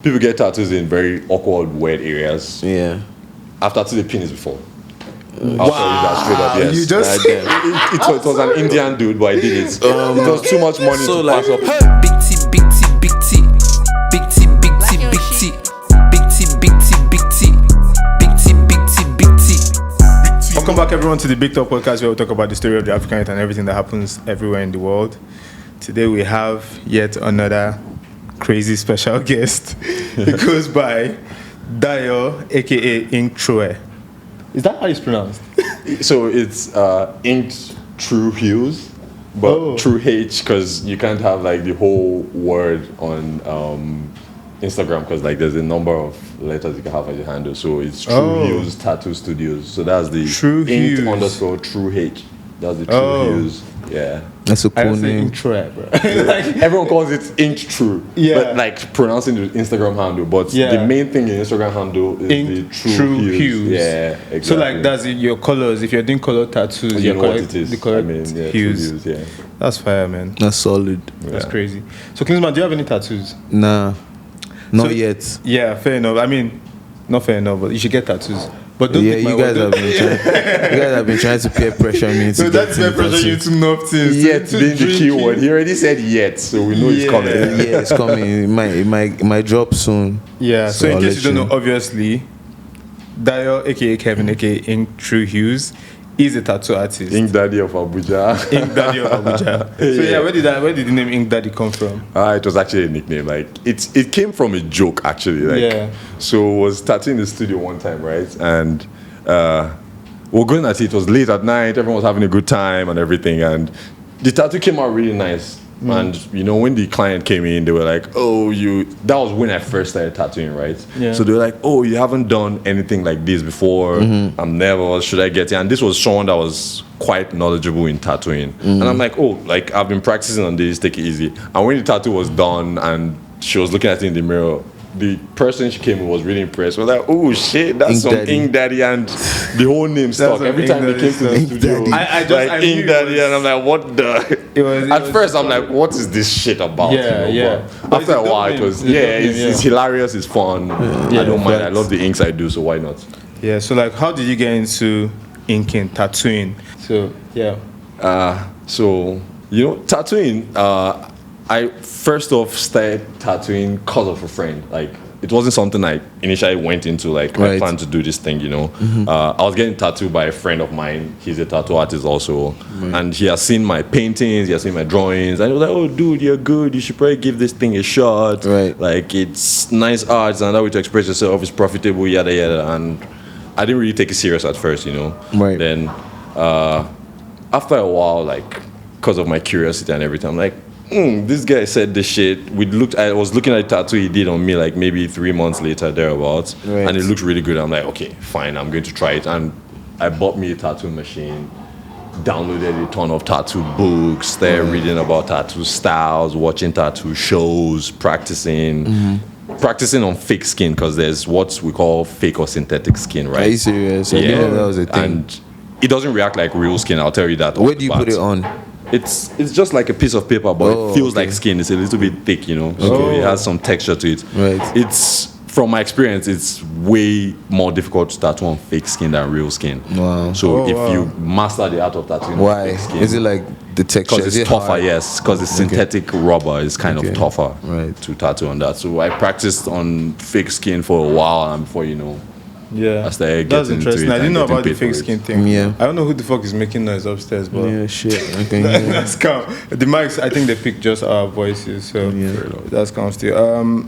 People get tattoos in very awkward, weird areas. Yeah. I've tattooed a penis before. I'll tell you that straight up, yes. You just it was an Indian dude, but I did it. It was too much money so to like- pass up. Big T, big T, big T, big T, big T, big T, big T, big T, big T, big T, big T, big T. Welcome back, everyone, to the Big Talk podcast, where we talk about the story of the African youth and everything that happens everywhere in the world. Today we have yet another crazy special guest. He goes by Dayo, aka Truehues. Is that how it's pronounced? So it's inked Truehues, but True H, because you can't have like the whole word on Instagram, because like there's a number of letters you can have as your handle. So it's Truehues Tattoo Studios. So that's the Truehues. inked underscore True H. That's the Truehues. Yeah. That's a I cool don't say name. Truehues, bro. Everyone calls it inked True. Yeah. But like pronouncing the Instagram handle. But Yeah. the main thing in Instagram handle is Inked the True Hues. Yeah, exactly. So like that's your colors. If you're doing color tattoos, you you're know what correct. it is. The correct True hues. yeah. That's fire, man. That's solid. That's crazy. So Klinsman, do you have any tattoos? Nah. Not So- yet. Yeah, fair enough. I mean, not fair enough, but you should get tattoos. But don't Yeah, take my you word. guys have been trying. You guys have been trying to peer pressure me to So get that's my into pressure you tattoo. to nothing. Yet being the key word. He already said yet, so we know it's Yeah. coming. Yeah, it's coming. It might drop soon. Yeah. So in I'll case let you don't you know, obviously, Dayo, aka Kevin, aka Ink Truehues, is a tattoo artist. Ink Daddy of Abuja. Ink Daddy of Abuja. So yeah, where did the name Ink Daddy come from? It was actually a nickname. Like it came from a joke actually. Like Yeah. so I was tattooing in the studio one time, right? And we were going at it. It was late at night. Everyone was having a good time and everything. And the tattoo came out really nice. And you know, when the client came in, they were like, "Oh, you." That was when I first started tattooing, right? Yeah. So they were like, "Oh, you haven't done anything like this before. I'm nervous. Should I get it?" And this was someone that was quite knowledgeable in tattooing. And I'm like, "Oh, like I've been practicing on this. Take it easy." And when the tattoo was done, and she was looking at it in the mirror, the person she came with was really impressed. Was like, "Oh shit, that's Ink some Daddy. Ink Daddy," and the whole name stuck some every Ink time they Daddy came to the stuff. studio. Ink Daddy. Like I knew Ink it Daddy, was- and I'm like, "What the?" It was At first, I'm like, "What is this shit about?" Yeah, yeah. But But after it's a a while, dope it name. was It's a dope name, it's hilarious, it's fun. I don't mind. I love the inks I do, so why not? Yeah. So like, how did you get into inking, tattooing? So yeah. So you know, tattooing. I first off started tattooing because of a friend. Like it wasn't something I initially went into. Like I Right. planned to do this thing. You know, I was getting tattooed by a friend of mine. He's a tattoo artist also, and he has seen my paintings. He has seen my drawings. And he was like, "Oh, dude, you're good. You should probably give this thing a shot. Right. Like it's nice art, and that way to express yourself is profitable. Yada yada." And I didn't really take it serious at first. You know. Right. Then after a while, like because of my curiosity and everything, I'm like, this guy said this shit. I was looking at a tattoo he did on me like maybe 3 months later, thereabouts, Right. and it looked really good. I'm like, okay, fine, I'm going to try it. And I bought me a tattoo machine, downloaded a ton of tattoo books, started reading about tattoo styles, watching tattoo shows, practicing. Practicing on fake skin, because there's what we call fake or synthetic skin, right? Are you serious? I didn't know that was a thing. And it doesn't react like real skin. I'll tell you that. Where do you put it on? It's just like a piece of paper, but Oh, it feels okay. like skin. It's a little bit thick, you know. So it has some texture to it. Right. It's from my experience, it's way more difficult to tattoo on fake skin than real skin. Wow. So if you master the art of tattooing on Why? fake skin, Is it like the texture? because Is it's it tougher, hard? yes. Because the synthetic rubber is kind Okay. of tougher Right. to tattoo on that. So I practiced on fake skin for a while, and before you know, Yeah. I started That's getting into interesting. it I didn't and know getting about the paid fake for it. skin thing. Yeah. I don't know who the fuck is making noise upstairs, but Yeah, shit. Okay. Yeah. that's calm. The mics, I think they pick just our voices, so that's calm still.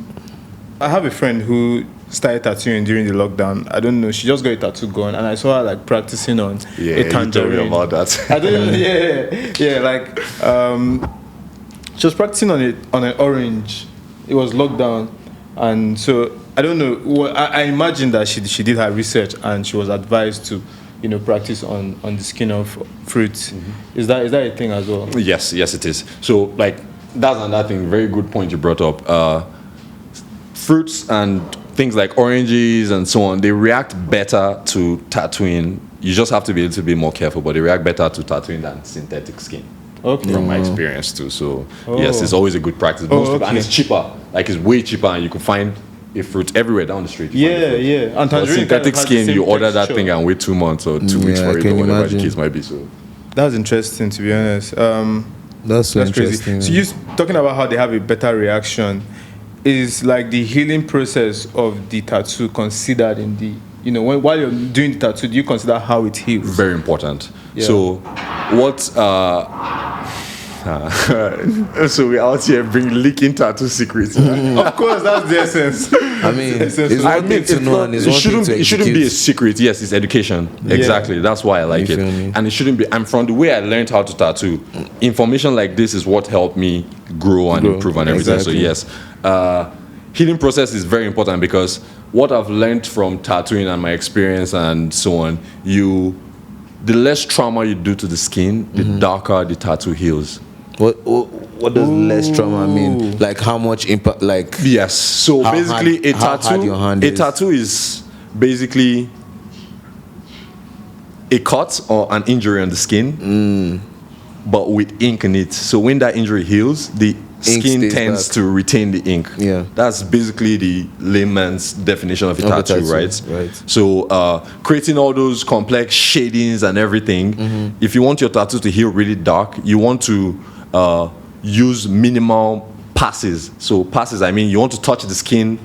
I have a friend who started tattooing during the lockdown. I don't know. She just got a tattoo going, and I saw her like practicing on Yeah, a you told me tangerine. about that. I don't. Yeah. Like she was practicing on an orange. It was lockdown, and so I don't know. Well, I imagine that she did her research and she was advised to, practice on the skin of fruits. Is that a thing as well? Yes, it is. So, like, that's another thing. Very good point you brought up. Fruits and things like oranges and so on, they react better to tattooing. You just have to be a little bit more careful, but they react better to tattooing than synthetic skin. Okay. From my experience too. So yes, it's always a good practice. Most people, and okay. it's cheaper. Like it's way cheaper, and you can find a fruit everywhere down the street. Yeah, yeah. And But tangerine synthetic kind of has the skin, same you order that texture. thing and wait 2 months or 2 weeks Yeah, for I it, or can whatever imagine. the case might be. So That's interesting, to be honest. That's so That's interesting. crazy. So you talking about how they have a better reaction, is like the healing process of the tattoo considered in the, you know, while you're doing the tattoo, do you consider how it heals? very important. Yeah. So what? So we're out here leaking tattoo secrets. Of course, that's the essence. I mean, it's I one thing to know and it's one thing to it shouldn't be a execute. secret. Yes, it's education. Exactly. That's why I like You it. feel me? And it shouldn't be. And from the way I learned how to tattoo, information like this is what helped me grow and improve and everything. Exactly. So yes, healing process is very important because what I've learned from tattooing and my experience and so on, the less trauma you do to the skin, the darker the tattoo heals. What does less trauma mean? Like how much impact? Like Yes. So How basically, hard- how hard your hand is. tattoo is basically a cut or an injury on the skin, but with ink in it. So when that injury heals, the skin stays tends back. to retain the ink. Yeah. That's basically the layman's definition of a Of a tattoo, tattoo, right? right. So creating all those complex shadings and everything. If you want your tattoo to heal really dark, you want to use minimal passes. So passes, I mean, you want to touch the skin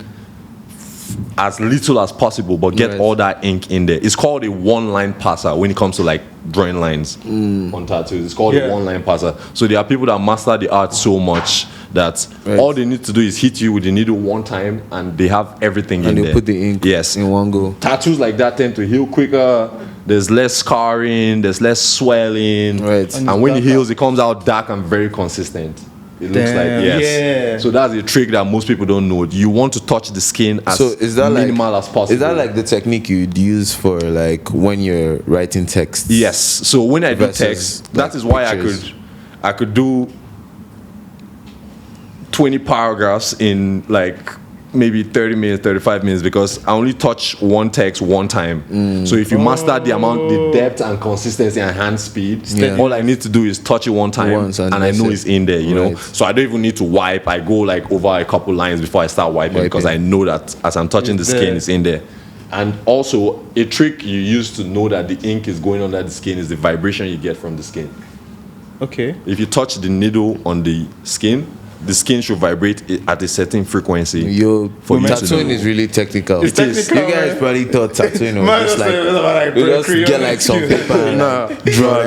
as little as possible, but get Right. all that ink in there. It's called a one-line passer when it comes to like drawing lines on tattoos. It's called Yeah. a one-line passer. So there are people that master the art so much that Right. all they need to do is hit you with the needle one time, and they have everything in and there. you put the ink Yes. in one go. Tattoos like that tend to heal quicker. There's less scarring. There's less swelling. Right. And when it heals, it comes out dark and very consistent. It looks Damn, like yes. yeah. So that's a trick that most people don't know. You want to touch the skin as So is that minimal like as possible. Is that like the technique you'd use for like when you're writing text? Yes. So when I do Versus, text, like, that is why pictures. I could do 20 paragraphs in like maybe 30 minutes, 35 minutes, because I only touch one text one time. So if you master the amount, the depth and consistency and hand speed, Yeah. all I need to do is touch it one time Once and and I that's know it. it's in there, you know. Right. So I don't even need to wipe. I go like over a couple lines before I start wiping because I know that as I'm touching the It's skin, there. it's in there. And also, a trick you use to know that the ink is going under the skin is the vibration you get from the skin. Okay. If you touch the needle on the skin should vibrate at a certain frequency. Yo, For you to tattooing know. is really technical. It's technical, You guys man. probably thought tattooing was Man, just that's like like you just create get like some paper and Nah, draw that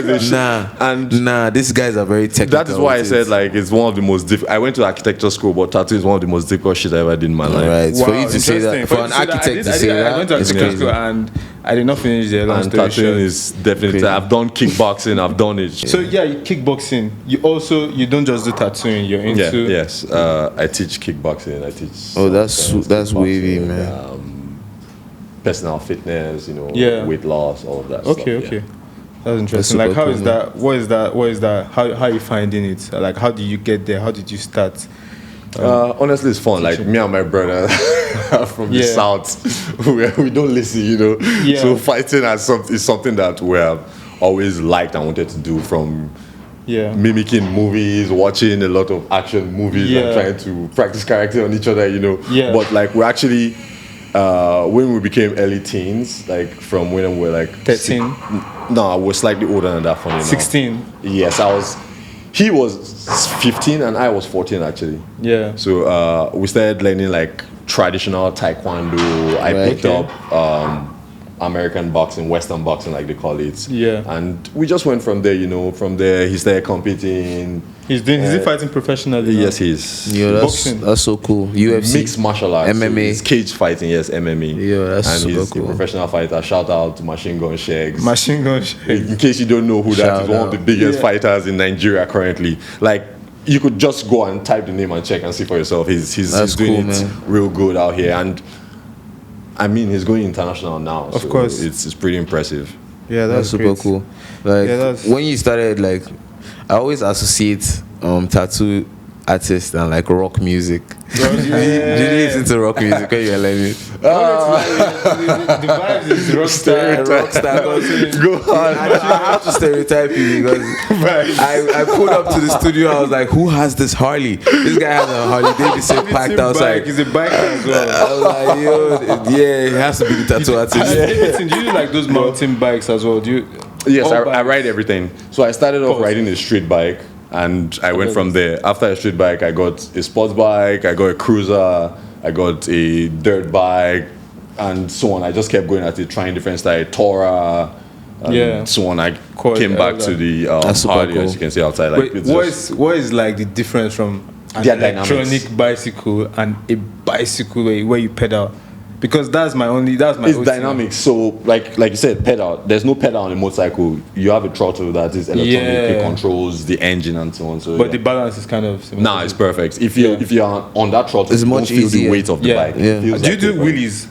there's shit. Nah, and these guys are very technical. that is why I with said it. like it's one of the most difficult. I went to architecture school, but tattoo is one of the most difficult shit I ever did in my life. Right. For you to say interesting. that, for an architect to say I went that, to it's architecture school crazy. and I did not finish there. Long And story tattooing short. is definitely. Crazy. I've done kickboxing. I've done it. So yeah, you kickboxing. You don't just do tattooing. You're Yeah. into Yes. I teach kickboxing. I teach. Oh, that's self-defense, that's wavy, kickboxing, man. Personal fitness. You know. Yeah. Weight loss. All of that. Okay, stuff, okay. yeah. That's interesting. super Like, how cool, is man. that? What is that? What is that? How are you finding it? Like, how did you get there? How did you start? Honestly, it's fun. Like me and my brother are from the Yeah. south, we don't listen, you know. Yeah. So fighting is something that we have always liked and wanted to do, from Yeah. mimicking movies, watching a lot of action movies, Yeah. and trying to practice character on each other, you know. Yeah. But like we actually, when we became early teens, like from when we were like 13? No, I was slightly older than that. Funny enough. 16. Yes, I was. He was 15 and I was 14 actually. Yeah. So we started learning like traditional taekwondo. I Right. picked up American boxing, Western boxing, like they call it. Yeah. And we just went from there. You know, from there he started competing. Is he fighting professionally? Yes, he is. Yo, Boxing. that's so cool. UFC. Mixed martial arts. So MMA. it's cage fighting. Yes, MMA. Yeah, that's and super he's cool. a professional fighter. Shout out to Machine Gun Shags. Machine gun. Shake. In case you don't know who that Shout is, one of the out. biggest Yeah. fighters in Nigeria currently. Like, you could just go and type the name and check and see for yourself. He's That's doing cool, it man. real good out here, and I mean he's going international now. Of so course. it's pretty impressive. Yeah, That's super great. cool. Like Yeah, that's- when you started, like I always associate tattoo artists and like rock music. Yeah. Did you listen to rock music when you were learning? The vibes is rockstar. Go on. I have to stereotype you because I pulled up to the studio. I was like, who has this Harley? This guy has a Harley Davidson packed outside. He's a biker as well. I was like, yo, yeah, it has to be the tattoo artist. Do you like those mountain bikes as well? Do you? Yes, All I bikes. ride everything. So I started off riding a street bike, and I went from there. After a street bike, I got a sports bike, I got a cruiser, I got a dirt bike, and so on. I just kept going at it, trying different styles, Tora, and so on. I came back to the Harley, as you can see outside. Like, Wait, what is like the difference from an Their electronic dynamics. bicycle and a bicycle where you pedal? Because that's my it's OT. dynamic. So, like you said, pedal. There's no pedal on a motorcycle. You have a throttle that is electronically controls the engine and so on. So, But the balance is kind of similar. nah, it's perfect. If you are on that throttle, It's you much don't feel easier. the weight of the bike. Yeah. It feels Do you like do paper. wheelies?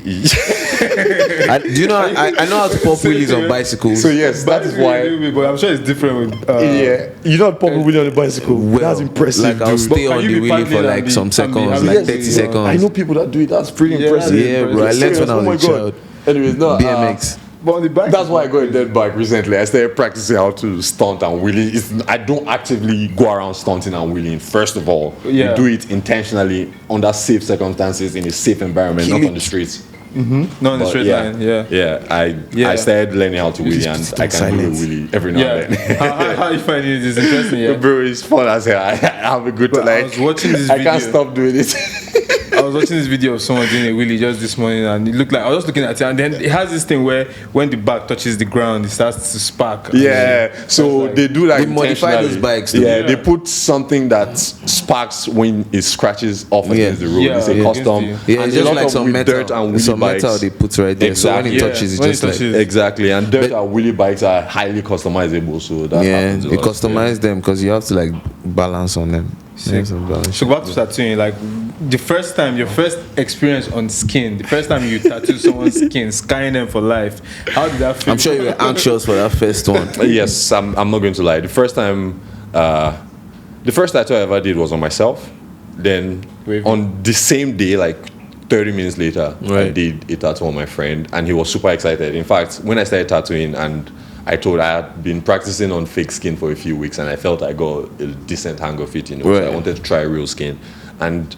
Do you know? I know how to pop wheelies on bicycles. So yes, that is why. But I'm sure it's different with. Yeah, you don't pop a wheelie on a bicycle. Well, That's impressive, Like I'll dude. stay But on can the you be wheelie for paddling like and be- some and be seconds, having like a- 30 yeah. seconds. I know people that do it. That's pretty Yeah, impressive. Yeah, bro. I learned when I Oh my was a child. god. Anyways, no. BMX. But on the bike, That's why I got a dirt bike recently. I started practicing how to stunt and wheelie. I don't actively go around stunting and wheeling. First of all, Yeah. you do it intentionally under safe circumstances in a safe environment, not on the streets. not on the But straight line. Yeah. I started learning how to wheelie, and I can do a silence. wheelie every now Yeah. and then. How you finding it? It's interesting. Yeah. Bro, it's fun as hell. I have a good Bro, I like. was watching this I can't video. stop doing it. I was watching this video of someone doing a wheelie just this morning, and it looked like I was just looking at it, and then it has this thing where when the back touches the ground, it starts to spark. Yeah, so like- they do like They modify those intentionally. bikes, though. Yeah, they put something that sparks when it scratches off against the road. Yeah, it's a yeah. custom. Against Yeah, and it's a just lot like of some with metal. dirt and wheelie Some bikes. metal they put right there. So when it Exactly. touches, it's When it just like. touches- Exactly, and dirt and wheelie bikes are highly customizable. So that Yeah, happens a you lot. customize them because you have to like balance on them. You have to balance. So back to tattooing, like the first time, your first experience on skin, the first time you tattoo someone's skin, skying them for life. How did that feel? I'm sure you were anxious for that first one. Yes, I'm not going to lie. The first tattoo I ever did was on myself. Then Wavy. on the same day, like 30 minutes later, I Right. did a tattoo on my friend, and he was super excited. In fact, when I started tattooing, and I had been practicing on fake skin for a few weeks, and I felt I got a decent hang of it, So Right. I wanted to try real skin, and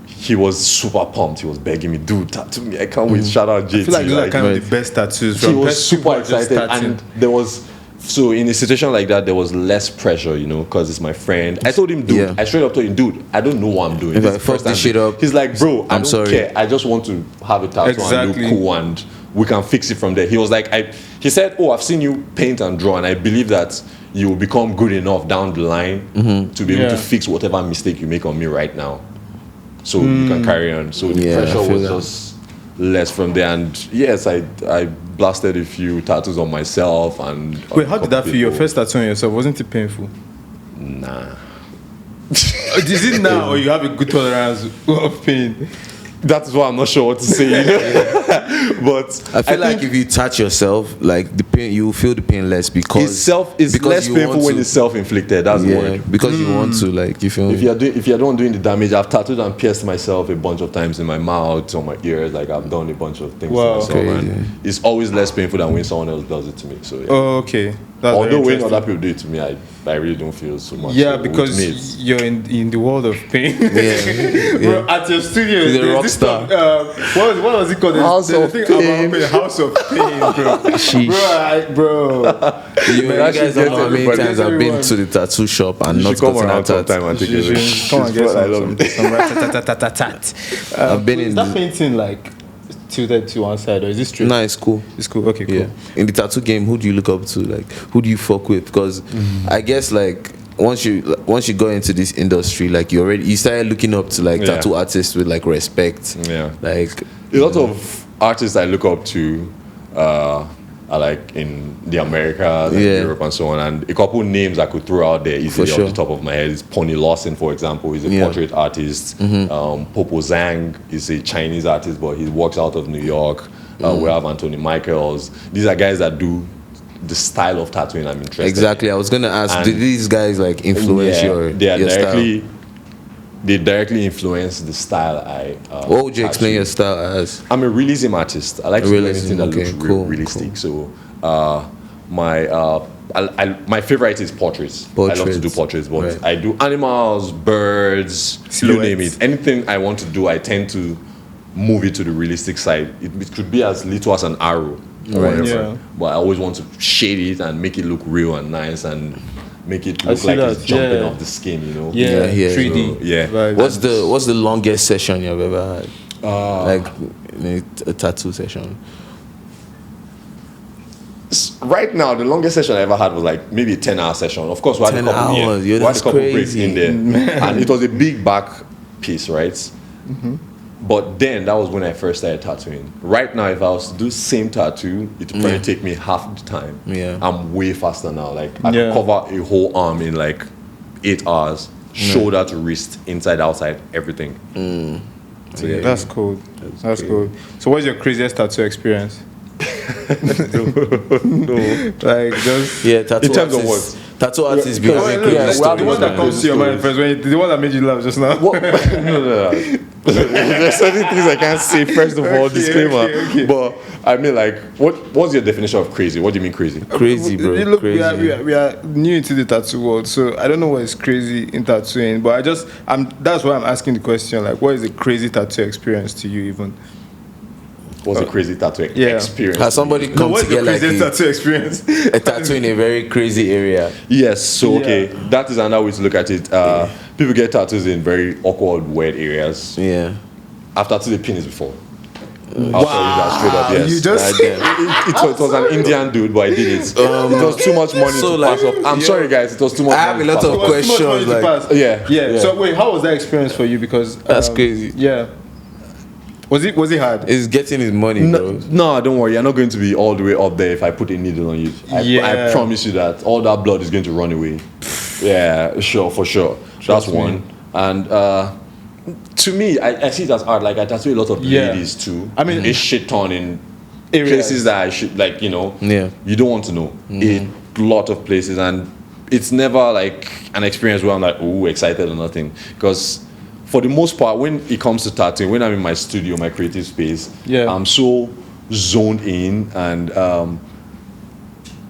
he was super pumped. He was begging me, dude, tattoo me. I can't wait. Shout out JT. I feel like those are kind right. of the best tattoos. He from was best people super just excited, starting. and there was in a situation like that, there was less pressure, because it's my friend. I told him, dude, Yeah. I straight up told him, dude, I don't know what I'm doing. If This I is the fuck first this time. shit up, He's like, bro, I I'm don't sorry. care. I just want to have a tattoo and Exactly. look cool, and we can fix it from there. He was like, he said, oh, I've seen you paint and draw, and I believe that you will become good enough down the line to be able Yeah. to fix whatever mistake you make on me right now. So you can carry on. So the Yeah, I pressure feel was that. just less from there. And yes, I blasted a few tattoos on myself. And Wait, how did that feel? Your first tattoo on yourself, wasn't it painful? Nah. Is it now, or you have a good tolerance of pain? That's why I'm not sure what to say. But I feel like if you touch yourself, like the pain, you will feel the pain less because it's because less you painful want when to- it's self-inflicted. That's the yeah, word. because you want to like you feel. If you're the one doing the damage, I've tattooed and pierced myself a bunch of times in my mouth, on my ears. Like I've done a bunch of things Wow. to myself, Crazy. and it's always less painful than when someone else does it to me. So yeah. Oh, okay. That's very Although when interesting. other people do it to me, I really don't feel so much. Yeah, So with because me, it's- you're in the world of pain. Yeah, Bro, at your studio, He's a there's rock this star. what was it called? House There's of a thing Pain. about pain, House of Pain, bro. Sheesh. Bro, You that guys should don't get know how many everybody- times I've been everyone. to the tattoo shop and you not should come gotten a around tattoo. sometime and take it. Come and get I love it. some rat-tat-tat-tat-tat. I've been Is in that the- painting like tilted to one side, or is this straight? No, it's cool. It's cool. Okay, cool. Yeah. In the tattoo game, who do you look up to? Like, who do you fuck with? Because I guess like once you go into this industry, like you started looking up to like Yeah. tattoo artists with like respect. Yeah. Like A lot of artists I look up to are like in the Americas and Yeah. Europe and so on. And a couple names I could throw out there easily For sure. off the top of my head is Pony Lawson, for example. He's a Yeah. portrait artist. Popo Zhang is a Chinese artist, but he works out of New York. We have Anthony Michaels. These are guys that do the style of tattooing I'm interested Exactly. in. I was gonna ask, And- did these guys like influence your style? They directly influence the style I. What would you tattoo. explain your style as? I'm a realism artist. I like to do Realism, anything that okay, looks cool, realistic. So my favorite is portraits. I love to do Portraits, portraits, but right. I do animals, birds, you name it. Anything I want to do, I tend to move it to the realistic side. It could be as little as an arrow or Right. whatever. Yeah. But I always want to shade it and make it look real and nice and make it look see like that, it's jumping yeah. off the skin, you know? Yeah, Yeah, 3D. so, yeah. vibes. What's the longest session you've ever had? Like a tattoo session. Right now, the longest session I ever had was like maybe a 10-hour session. Of course, we had 10 a couple, hours, yo, we had a that's couple breaks crazy. in there, and it was a big back piece, right? But then that was when I first started tattooing. Right now, if I was to do same tattoo, it would probably take me half the time. Yeah. I'm way faster now. Like I Yeah. can cover a whole arm in like 8 hours, shoulder to wrist, inside, outside, everything. So yeah, That's cool. That's cool. So, what's your craziest tattoo experience? Like just Yeah, tattoo In terms of artists. Tattoo artists be having yeah, crazy we have the one that comes to your mind first, the one that made you laugh just now. What? No. There's certain things I can't say. First of all, Okay, disclaimer. okay. But I mean, like, what's your definition of crazy? What do you mean crazy? Crazy, bro. Look, Crazy. we are new into the tattoo world, so I don't know what is crazy in tattooing. But that's why I'm asking the question. Like, what is a crazy tattoo experience to you, even? What's a crazy tattoo Yeah. experience? Has somebody No, come what's to the get like craziest a tattoo experience? tattoo in a very crazy area? Yes. So Yeah. okay, that is another way to look at it. People get tattoos in very awkward, weird areas. Yeah. I've tattooed a penis before. I'll tell you that straight up. Yes. You just it was an Indian dude, but I did it. It was too much money so to like- pass up. I'm sorry, guys. It was too much. I have money a lot to of pass up. questions, like- Yeah. So wait, how was that experience for you? Because That's crazy. Yeah. Was it hard? It's getting his money, bro. No, don't worry. You're not going to be all the way up there if I put a needle on you. I Yeah. promise you that all that blood is going to run away. Yeah, sure, for sure. That's me. one. And to me, I see it as art. Like I tattoo a lot of Yeah. ladies too. I mean- a shit ton in Areas. places that I should like. Yeah. You don't want to know a lot of places, and it's never like an experience where I'm like, oh, excited or nothing. Because for the most part, when it comes to tattooing, when I'm in my studio, my creative space, Yeah. I'm so zoned in, and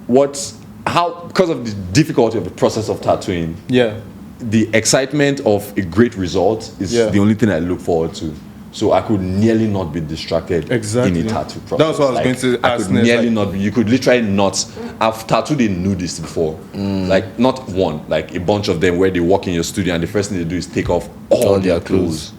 because of the difficulty of the process of tattooing, Yeah. the excitement of a great result is Yeah. the only thing I look forward to. So I could nearly not be distracted Exactly. in a tattoo process. That's what I was going to I ask could next, nearly like- not be. You could literally not. I've tattooed a nudist before, like not one, like a bunch of them, where they walk in your studio and the first thing they do is take off all their clothes,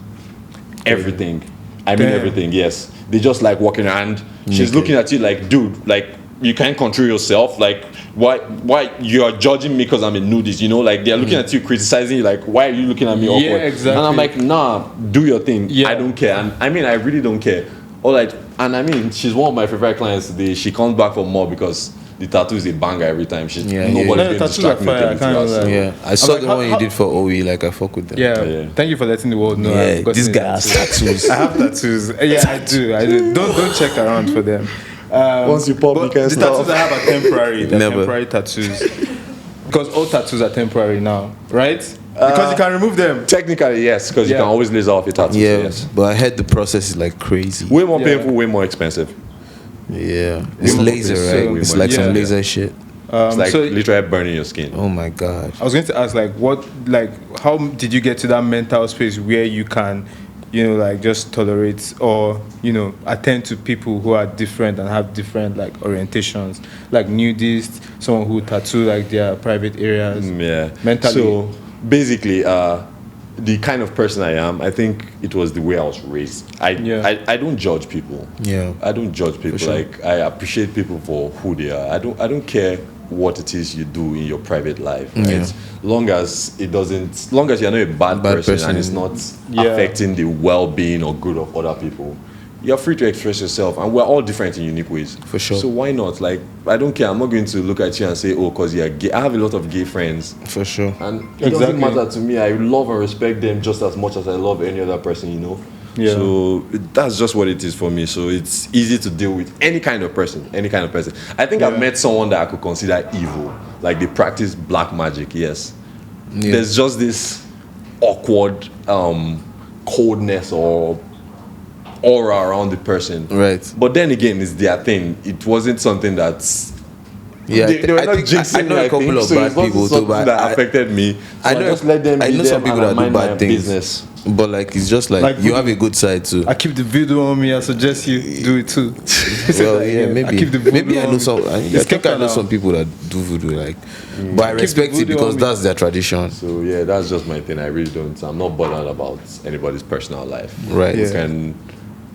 everything. I mean Damn. everything. Yes, they just like walking around. She's looking at you like, dude, like you can't control yourself. Like why you are judging me because I'm a nudist? You know, like they're looking at you, criticizing you. Like why are you looking at me awkward? exactly. And I'm like, nah, do your thing. Yeah. I don't care. And I mean, I really don't care. All right, and I mean, she's one of my favorite clients today. She comes back for more because the tattoo is a banger every time. Yeah, Nobody's yeah. No, going to tattoos distract are me. fire, I with can't anything else. lie. Yeah. I saw like, the how- one you how- did for OE, like I fuck with them. Yeah. Yeah. Thank you for letting the world know. Yeah, I've gotten this it. guy has tattoos. I have tattoos. Yeah, I do. Don't check around for them. Once you pop, but you can the stop. tattoos I have are temporary. They're Never. temporary tattoos. Because all tattoos are temporary now, right? Because you can remove them. Technically, yes, because you Yeah. can always laser off your tattoos. Yeah, Yes. but I heard the process is like crazy. Way more Yeah. painful, way more expensive. Yeah, it's more laser, so- right? It's like some Yeah. laser shit. It's like so literally burning your skin. Oh my god. I was going to ask, how did you get to that mental space where you can, like just tolerate or, attend to people who are different and have different like orientations, like nudists, someone who tattoo like their private areas. Yeah. Mentally. So basically, the kind of person I am, I think it was the way I was raised. Yeah. I don't judge people. Yeah. I don't judge people. sure. Like I appreciate people for who they are. I don't care what it is you do in your private life. Right? Yeah. Long as you're not a bad person, person. and it's not Yeah. affecting the well-being or good of other people, you're free to express yourself, and we're all different in unique ways. For sure. So why not? Like I don't care. I'm not going to look at you and say, oh, because you're gay. I have a lot of gay friends. For sure. And it Exactly. doesn't matter to me. I love and respect them just as much as I love any other person, Yeah. So that's just what it is for me. So it's easy to deal with any kind of person. I think I've met someone that I could consider evil. Like they practice black magic, yes. Yeah. There's just this awkward coldness or aura around the person. Right. But then again, it's their thing. It wasn't something that's Yeah, they were I not think jinxing I know me, a couple of so bad it's not people too, something but that affected me. So I know just let them I be know them some people and that do mind my bad things. business. But like it's just like you people- have a good side too. I keep the video on me. I suggest you do it too. Well, yeah, maybe. I keep the voodoo Maybe I know on some. me. I It's think I kept know now. some people that do voodoo, like. But I keep respect the it voodoo because on me. that's their tradition. So yeah, that's just my thing. I really don't. I'm not bothered about anybody's personal life. Right. We Yeah. can,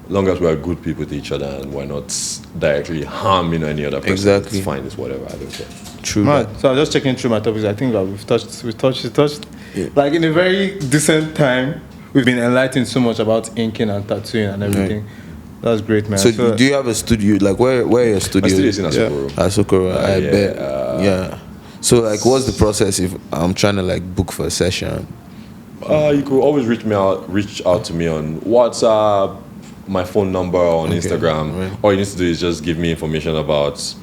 as long as we are good people to each other and we're not directly harming any other person. Exactly. It's fine. It's whatever. I don't care. True. Man, that. so I was just checking through my topics. I think that we've touched. Yeah. Like in a very decent time, we've been enlightened so much about inking and tattooing and everything. That's great, man. So do you have a studio? Like where are your My studios? studio is in Asokoro. Asokoro, I yeah, bet. Yeah. So like, what's the process if I'm trying to like book for a session? You could always reach out to me on WhatsApp, my phone number, on Instagram. right. All you need to do is just give me information about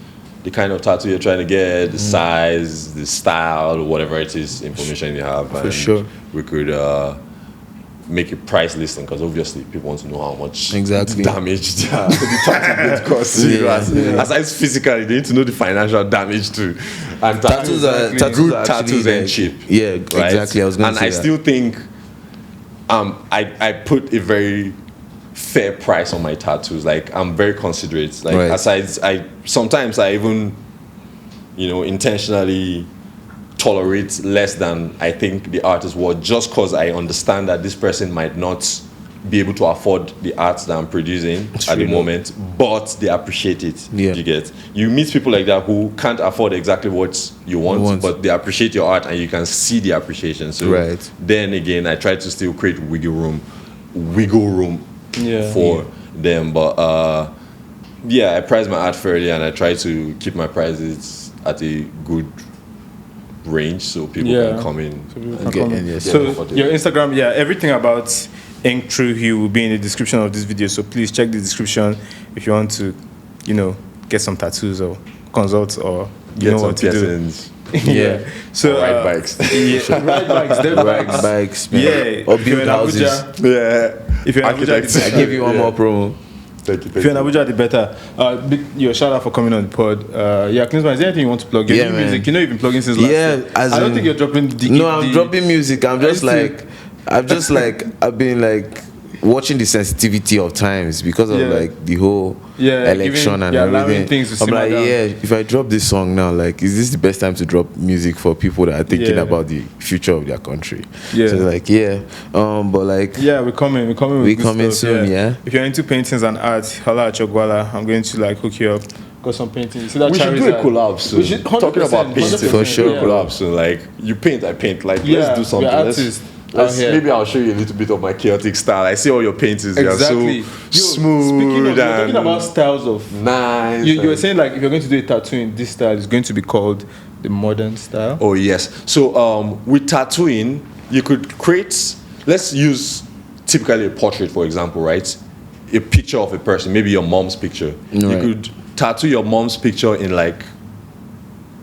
the kind of tattoo you're trying to get, the size, the style, whatever it is, information you have. For sure. We could make a price listing because obviously people want to know how much Exactly. damage the tattoo would cost. Aside physically, they need to know the financial damage too. And Tattoos are good actually tattoos like- and cheap. Yeah, Right? exactly. I was going and to say I that. still think I put a very fair price on my tattoos. Like I'm very considerate. Like Right. aside, sometimes I even intentionally tolerate less than I think the artist would, just because I understand that this person might not be able to afford the art that I'm producing at the moment, but they appreciate it. Yeah. You meet people like that who can't afford exactly what you want, but they appreciate your art and you can see the appreciation. So Right. then again, I try to still create wiggle room Yeah. for them. But I price my art fairly and I try to keep my prices at a good range so people can come in. So your Instagram, everything about Ink Truehues will be in the description of this video. So please check the description if you want to, get some tattoos or consult or you Get know some what to do. piercings. Yeah. So Ride bikes. ride bikes, dead Ride bikes. bikes, man. Yeah. Or If you're build in houses. Abuja, Yeah. if you're in Abuja, Architects. I give you one more promo. Thank you. if you're in Abuja, the better. Your shout out for coming on the pod. Klinsman, is there anything you want to plug? Your Yeah, new man. music, you've been plugging since last year. as I don't in- think you're dropping the No, I'm dropping music. I've been like watching the sensitivity of times because of like the whole election and allowing everything. things to I'm simmer like, down. if I drop this song now, like, is this the best time to drop music for people that are thinking Yeah. about the future of their country? Yeah. So like, but like, we're coming. We're coming. With We good coming stuff, soon, yeah. If you're into paintings and art, holla at Chogwala. I'm going to like hook you up. Got some paintings. See that We should do a Charizard? collab soon. We should- Talking 100%, about painting. For sure. yeah. Collab soon. Like you paint, I paint. Like Yeah, let's do something. we're Let's- artists let's- out here. maybe I'll show you a little bit of my chaotic style. I see all your paintings. They Exactly. are so smooth Speaking of, you're and talking about styles of. nice. You were and- saying like if you're going to do a tattoo in this style, it's going to be called the modern style. Oh yes. So with tattooing, you could create. Let's use typically a portrait, for example, right? A picture of a person, maybe your mom's picture. You Right. could tattoo your mom's picture in like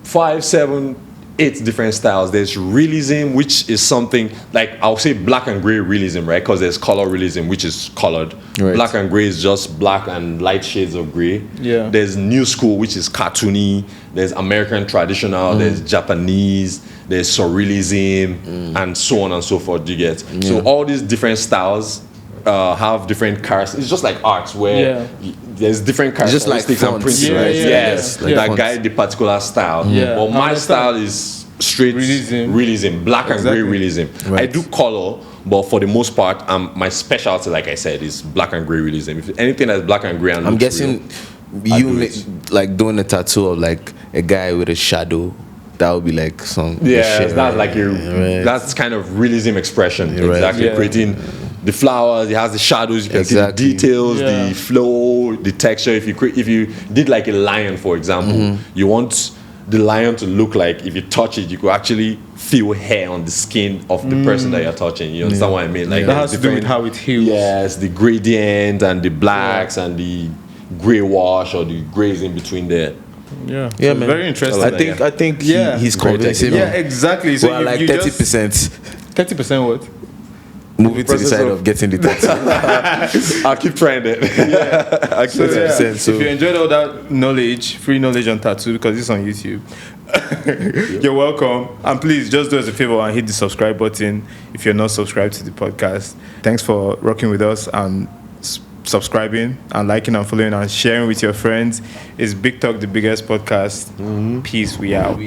5, 7, 8 different styles. There's realism, which is something like I'll say black and gray realism, right? Because there's color realism, which is colored. Right. Black and gray is just black and light shades of gray. Yeah. There's new school, which is cartoony. There's American traditional. There's Japanese. There's surrealism, and so on and so forth. You get so all these different styles have different characters. It's just like art where there's different just like characteristics and fonts, principles. right? Yes, Yeah, yeah. that Fonts. guide the particular style. Yeah. But I my understand. style is straight realism, black and Exactly. gray realism. Right. I do color, but for the most part, my specialty, like I said, is black and gray realism. If anything that's black and gray and I'm looks guessing real, you do make, it. like doing a tattoo of like a guy with a shadow. That would be like some yeah, shit, that's right? like a Right. that's kind of realism expression. Right. Exactly, Yeah. creating the flowers. It has the shadows. You can Exactly. see the details, Yeah. the flow, the texture. If you did like a lion, for example, you want the lion to look like, if you touch it, you could actually feel hair on the skin of the person that you're touching. You understand what I mean? Like That has to do with how it heals. Yes, the gradient and the blacks and the gray wash or the grays in between there. Yeah, Yeah, so man. very interesting. I think Yeah. he's Very convincing Yeah, me. exactly. So Well, like you 30%. 30% what? Moving to the process side of- of getting the 30. I'll keep trying it. I'll keep So, trying yeah, it. So- if you enjoyed all that knowledge, free knowledge on tattoo, because it's on YouTube, you're welcome. And please just do us a favor and hit the subscribe button if you're not subscribed to the podcast. Thanks for rocking with us and subscribing and liking and following and sharing with your friends. It's Big Talk, the biggest podcast. Peace. We out.